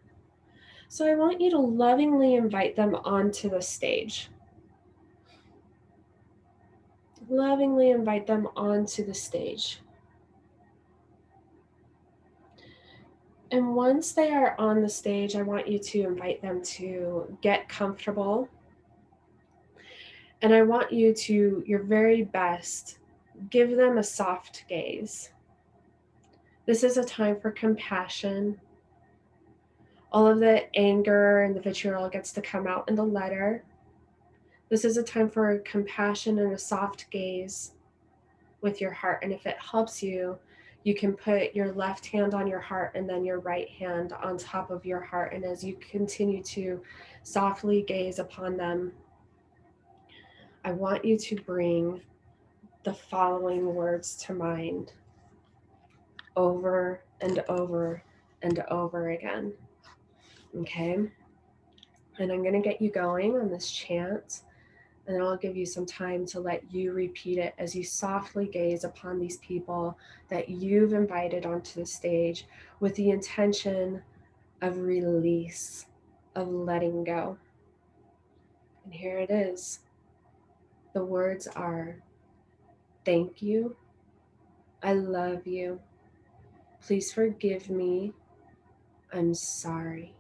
So I want you to lovingly invite them onto the stage. Lovingly invite them onto the stage. And once they are on the stage, I want you to invite them to get comfortable. And I want you to, your very best, give them a soft gaze. This is a time for compassion. All of the anger and the vitriol gets to come out in the letter. This is a time for compassion and a soft gaze with your heart. And if it helps you, you can put your left hand on your heart and then your right hand on top of your heart. And as you continue to softly gaze upon them, I want you to bring the following words to mind over and over and over again. Okay? And I'm going to get you going on this chant. And then I'll give you some time to let you repeat it as you softly gaze upon these people that you've invited onto the stage with the intention of release, of letting go. And here it is. The words are, thank you. I love you. Please forgive me. I'm sorry.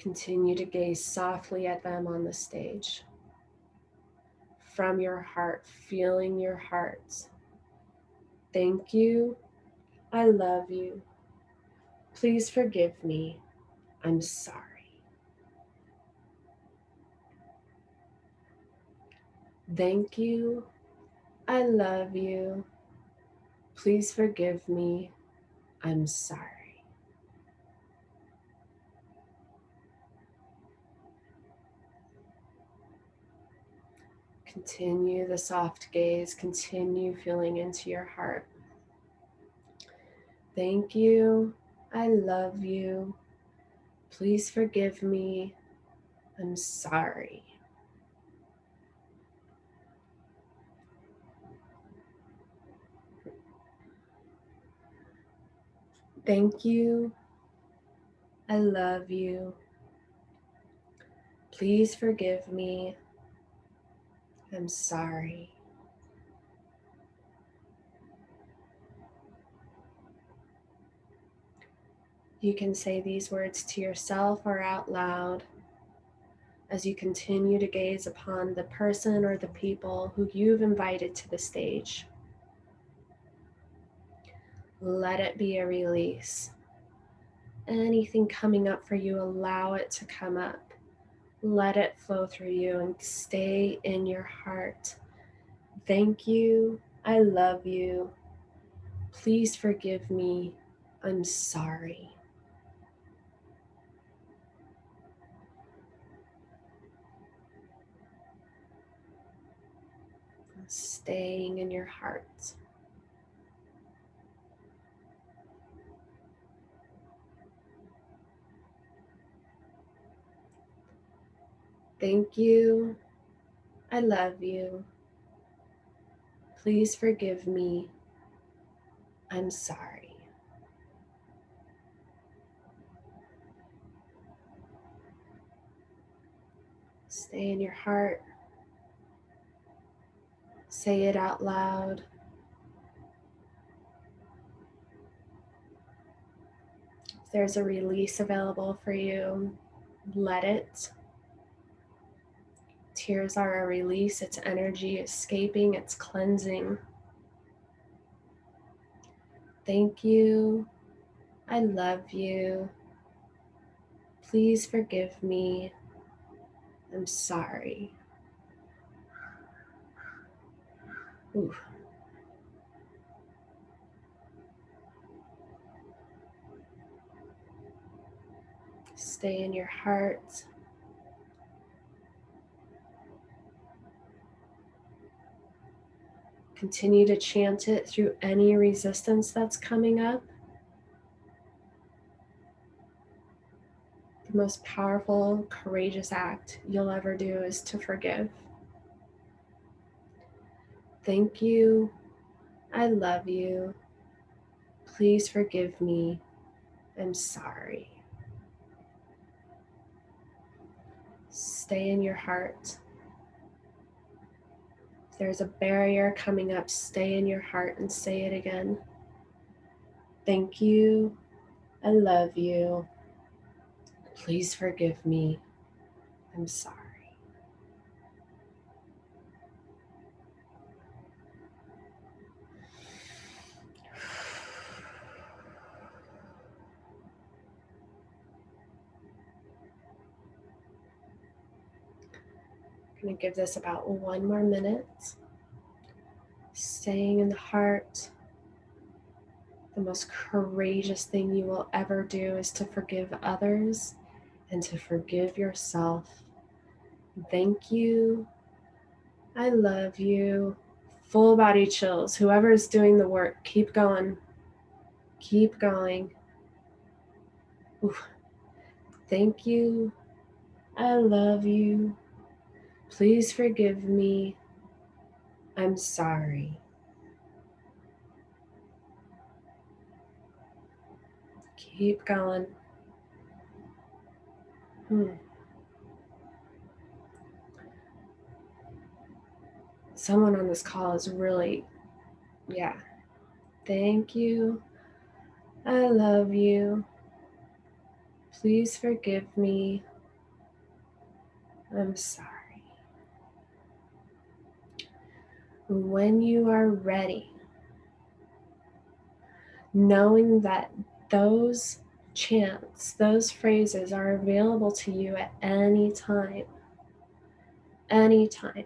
Continue to gaze softly at them on the stage. From your heart, feeling your heart. Thank you. I love you. Please forgive me. I'm sorry. Thank you. I love you. Please forgive me. I'm sorry. Continue the soft gaze. Continue feeling into your heart. Thank you. I love you. Please forgive me. I'm sorry. Thank you. I love you. Please forgive me. I'm sorry. You can say these words to yourself or out loud as you continue to gaze upon the person or the people who you've invited to the stage. Let it be a release. Anything coming up for you, allow it to come up. Let it flow through you and stay in your heart. Thank you. I love you. Please forgive me. I'm sorry. Staying in your heart. Thank you. I love you. Please forgive me. I'm sorry. Stay in your heart. Say it out loud. If there's a release available for you, let it. Tears are a release. It's energy escaping. It's cleansing. Thank you. I love you. Please forgive me. I'm sorry. Ooh. Stay in your heart. Continue to chant it through any resistance that's coming up. The most powerful, courageous act you'll ever do is to forgive. Thank you. I love you. Please forgive me. I'm sorry. Stay in your heart. If there's a barrier coming up, stay in your heart and say it again. Thank you. I love you. Please forgive me. I'm sorry. I'm going to give this about 1 more minute. Staying in the heart. The most courageous thing you will ever do is to forgive others and to forgive yourself. Thank you. I love you. Full body chills. Whoever is doing the work, keep going. Keep going. Oof. Thank you. I love you. Please forgive me. I'm sorry. Keep going. Someone on this call is really, yeah. Thank you. I love you. Please forgive me. I'm sorry. When you are ready, knowing that those chants, those phrases are available to you at any time. Anytime.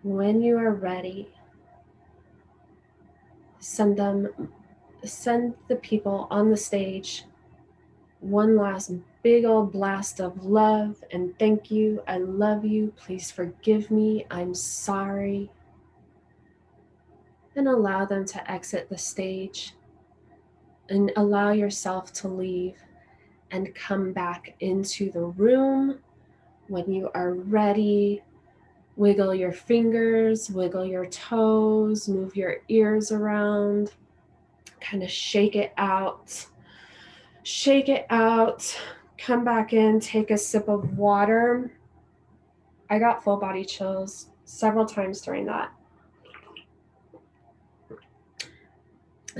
When you are ready, send the people on the stage one last big old blast of love and thank you. I love you. Please forgive me. I'm sorry. And allow them to exit the stage and allow yourself to leave and come back into the room when you are ready. Wiggle your fingers, wiggle your toes, move your ears around, kind of shake it out. Shake it out. Come back in, take a sip of water. I got full body chills several times during that.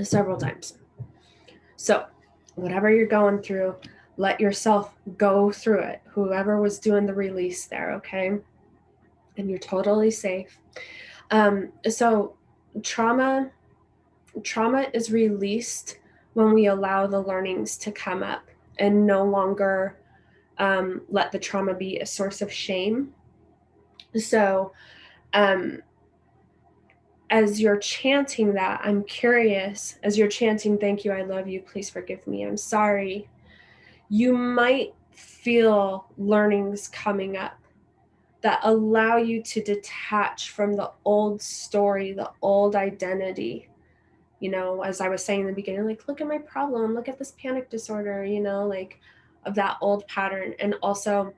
Several times. So, whatever you're going through, let yourself go through it. Whoever was doing the release there, okay? And you're totally safe. So, trauma is released when we allow the learnings to come up and no longer let the trauma be a source of shame. So, as you're chanting that, I'm curious, as you're chanting, thank you, I love you, please forgive me, I'm sorry, you might feel learnings coming up that allow you to detach from the old story, the old identity. You know, as I was saying in the beginning, like, look at my problem, look at this panic disorder, you know, like of that old pattern. And also,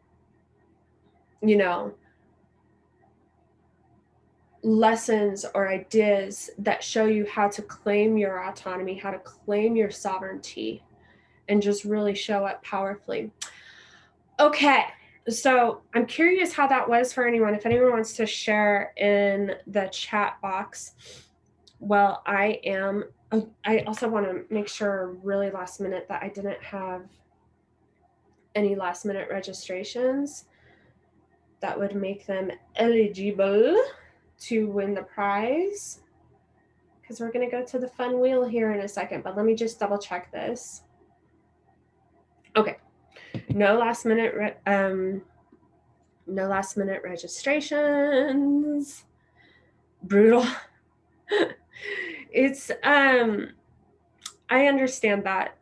you know, lessons or ideas that show you how to claim your autonomy, how to claim your sovereignty, and just really show up powerfully. Okay, so I'm curious how that was for anyone. If anyone wants to share in the chat box. Well, I also want to make sure really last minute that I didn't have any last minute registrations that would make them eligible to win the prize, because we're going to go to the fun wheel here in a second, but let me just double check this. Okay, no last minute registrations. Brutal. It's I understand that.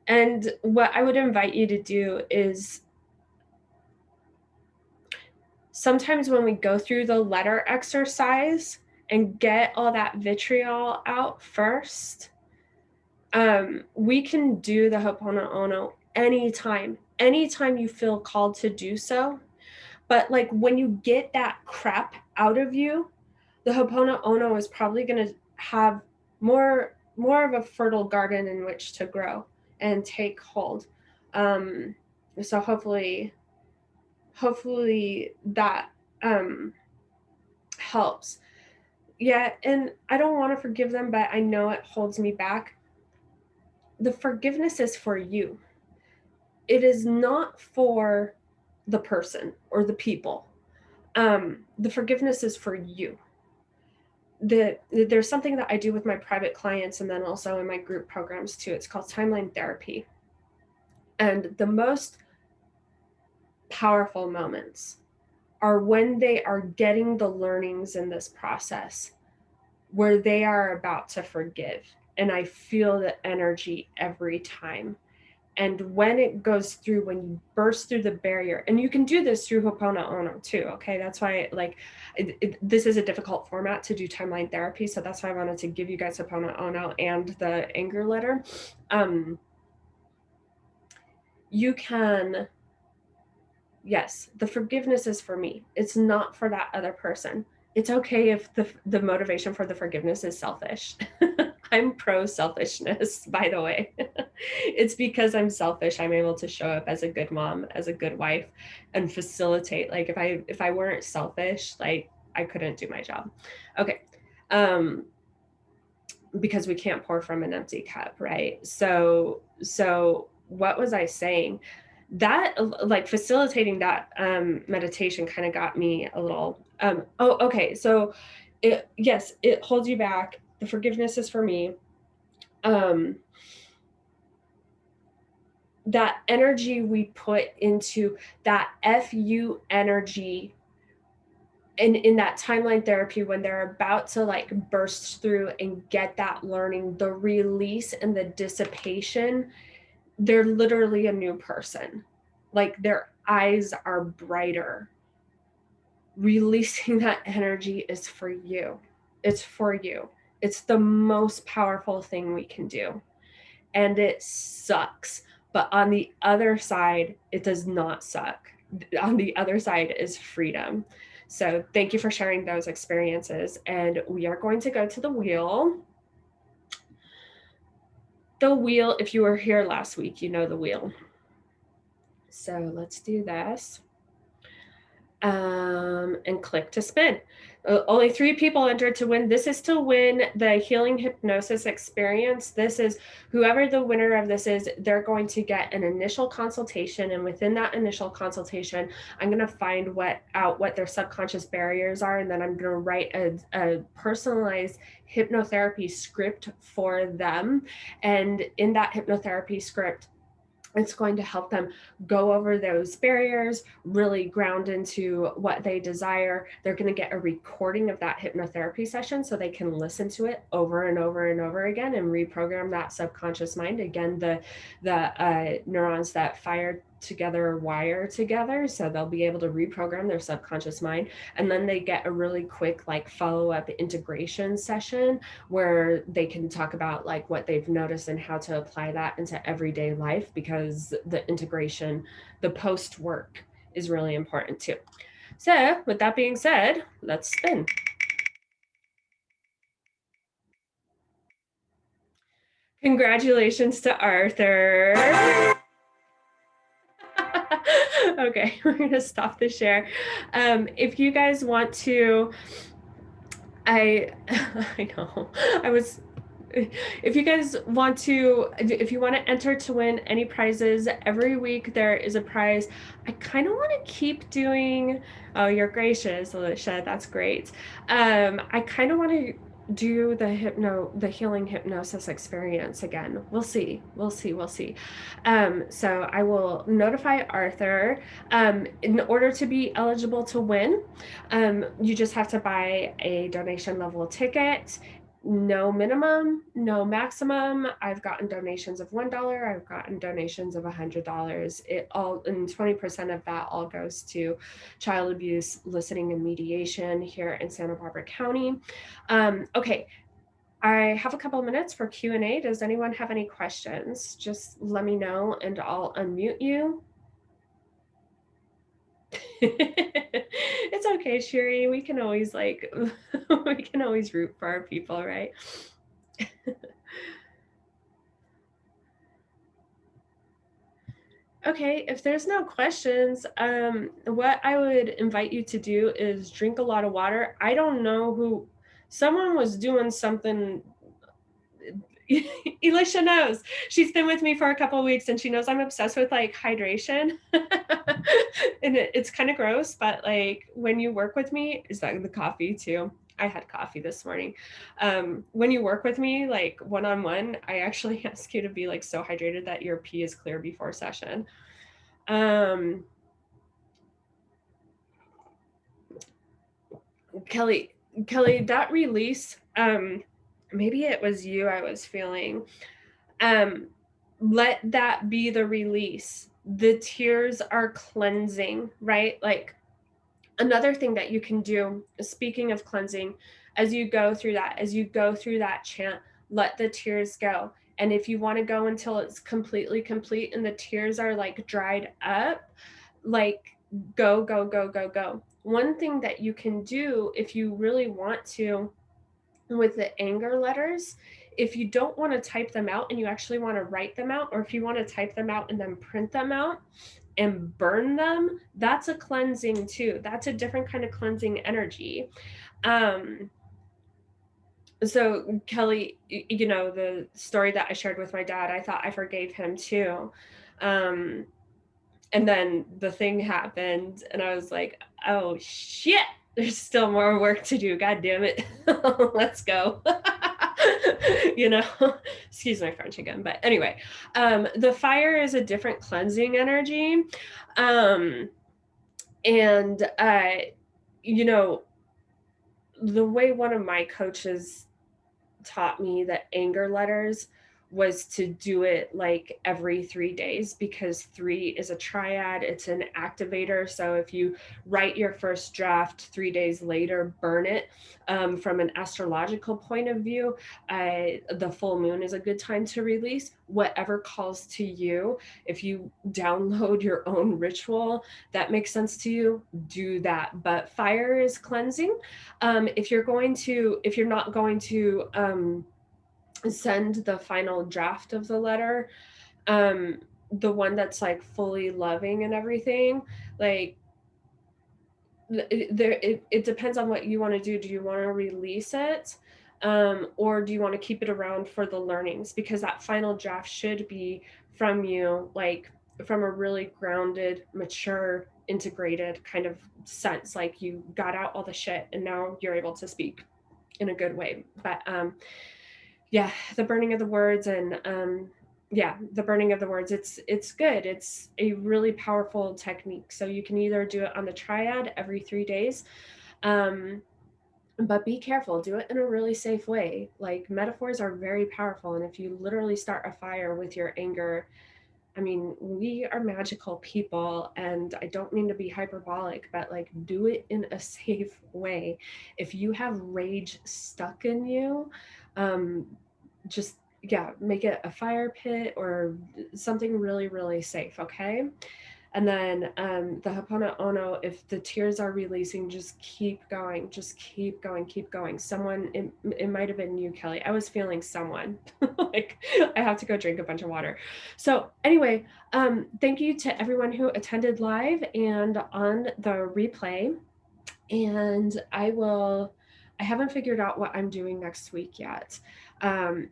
And what I would invite you to do is sometimes when we go through the letter exercise and get all that vitriol out first, we can do the Ho'oponopono anytime you feel called to do so. But like when you get that crap out of you, the Ho'oponopono is probably going to have more of a fertile garden in which to grow and take hold. So hopefully that helps. Yeah, and I don't want to forgive them, but I know it holds me back. The forgiveness is for you. It is not for the person or the people. The forgiveness is for you. There's something that I do with my private clients and then also in my group programs too. It's called timeline therapy. And the most powerful moments are when they are getting the learnings in this process where they are about to forgive. And I feel the energy every time. And when it goes through, when you burst through the barrier, and you can do this through Ho'oponopono too, okay? That's why, like, this is a difficult format to do timeline therapy, so that's why I wanted to give you guys Ho'oponopono and the anger letter. You can, yes, the forgiveness is for me. It's not for that other person. It's okay if the motivation for the forgiveness is selfish. I'm pro selfishness, by the way. It's because I'm selfish I'm able to show up as a good mom, as a good wife, and facilitate. Like if I weren't selfish, like I couldn't do my job. Okay. Because we can't pour from an empty cup, right? So what was I saying? That like facilitating that meditation kind of got me a little okay. So yes, it holds you back. The forgiveness is for me. That energy we put into that FU energy in that timeline therapy, when they're about to like burst through and get that learning, the release and the dissipation, they're literally a new person. Like their eyes are brighter. Releasing that energy is for you. It's for you. It's the most powerful thing we can do. And it sucks. But on the other side, it does not suck. On the other side is freedom. So thank you for sharing those experiences. And we are going to go to the wheel. The wheel, if you were here last week, you know the wheel. So let's do this. And click to spin. Only 3 people entered to win. This is to win the healing hypnosis experience. This is whoever the winner of this is, they're going to get an initial consultation. And within that initial consultation, I'm going to find out what their subconscious barriers are. And then I'm going to write a personalized hypnotherapy script for them. And in that hypnotherapy script, it's going to help them go over those barriers, really ground into what they desire. They're going to get a recording of that hypnotherapy session so they can listen to it over and over and over again and reprogram that subconscious mind. Again, the neurons that fire together wire together, so they'll be able to reprogram their subconscious mind. And then they get a really quick like follow-up integration session where they can talk about like what they've noticed and how to apply that into everyday life, because the integration, the post work is really important too. So with that being said, let's spin. Congratulations to Arthur. Okay, we're gonna stop the share. If you guys want to, I know I was. If you guys want to, if you want to enter to win any prizes, every week there is a prize. I kind of want to keep doing. Oh, you're gracious, Alicia. That's great. I kind of want to do the healing hypnosis experience again. We'll see. So I will notify Arthur. In order to be eligible to win, you just have to buy a donation level ticket. no minimum, no maximum. I've gotten donations of $1. I've gotten donations of $100. It all, and 20% of that all goes to child abuse listening and mediation here in Santa Barbara County. Okay, I have a couple of minutes for Q&A. Does anyone have any questions? Just let me know and I'll unmute you. It's okay, Sherry. We can always we can always root for our people, right? Okay, if there's no questions, what I would invite you to do is drink a lot of water. I don't know who, someone was doing something. Elisha knows. She's been with me for a couple of weeks and she knows I'm obsessed with like hydration. And it's kind of gross, but like when you work with me, is that the coffee too? I had coffee this morning. When you work with me, like one-on-one, I actually ask you to be like so hydrated that your pee is clear before session. Kelly, that release, maybe it was you I was feeling. Let that be the release. The tears are cleansing, right? Like another thing that you can do, speaking of cleansing, as you go through that chant, let the tears go. And if you want to go until it's completely complete and the tears are like dried up, like go, go, go, go, go. One thing that you can do if you really want to with the anger letters, if you don't want to type them out and you actually want to write them out, or if you want to type them out and then print them out and burn them, that's a cleansing too. That's a different kind of cleansing energy. So Kelly, you know, the story that I shared with my dad, I thought I forgave him too. And then the thing happened and I was like, oh shit, there's still more work to do. God damn it. Let's go. You know, excuse my French again. But anyway, the fire is a different cleansing energy. And, you know, the way one of my coaches taught me that anger letters was to do it like every 3 days, because 3 is a triad, it's an activator. So if you write your first draft 3 days later, burn it. From an astrological point of view, the full moon is a good time to release whatever calls to you. If you download your own ritual that makes sense to you, do that. But fire is cleansing. If you're not going to send the final draft of the letter, the one that's like fully loving and everything, like it depends on what you want to do. Do you want to release it, or do you want to keep it around for the learnings? Because that final draft should be from you, like from a really grounded, mature, integrated kind of sense, like you got out all the shit and now you're able to speak in a good way. But yeah, the burning of the words, and the burning of the words, it's good. It's a really powerful technique. So you can either do it on the triad every 3 days, but be careful, do it in a really safe way. Like metaphors are very powerful, and if you literally start a fire with your anger, I mean, we are magical people, and I don't mean to be hyperbolic, but like do it in a safe way. If you have rage stuck in you, just make it a fire pit or something really, really safe, okay? And then the Ho'oponopono, if the tears are releasing, just keep going, keep going. Someone, it might have been you, Kelly. I was feeling someone. Like, I have to go drink a bunch of water. So anyway, thank you to everyone who attended live and on the replay. And I haven't figured out what I'm doing next week yet.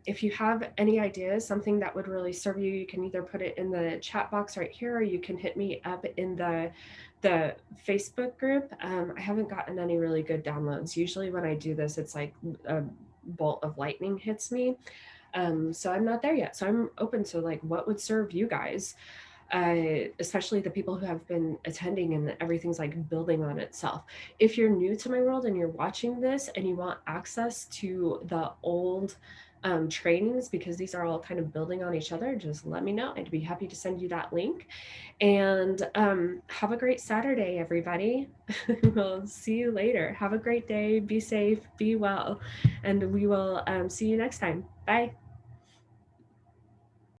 If you have any ideas, something that would really serve you, you can either put it in the chat box right here, or you can hit me up in the Facebook group. I haven't gotten any really good downloads. Usually when I do this, it's like a bolt of lightning hits me. So I'm not there yet. So I'm open to like what would serve you guys. especially the people who have been attending and everything's like building on itself. If you're new to my world and you're watching this and you want access to the old trainings, because these are all kind of building on each other, just let me know. I'd be happy to send you that link. And have a great Saturday, everybody. We'll see you later. Have a great day. Be safe, be well, and we will see you next time. Bye.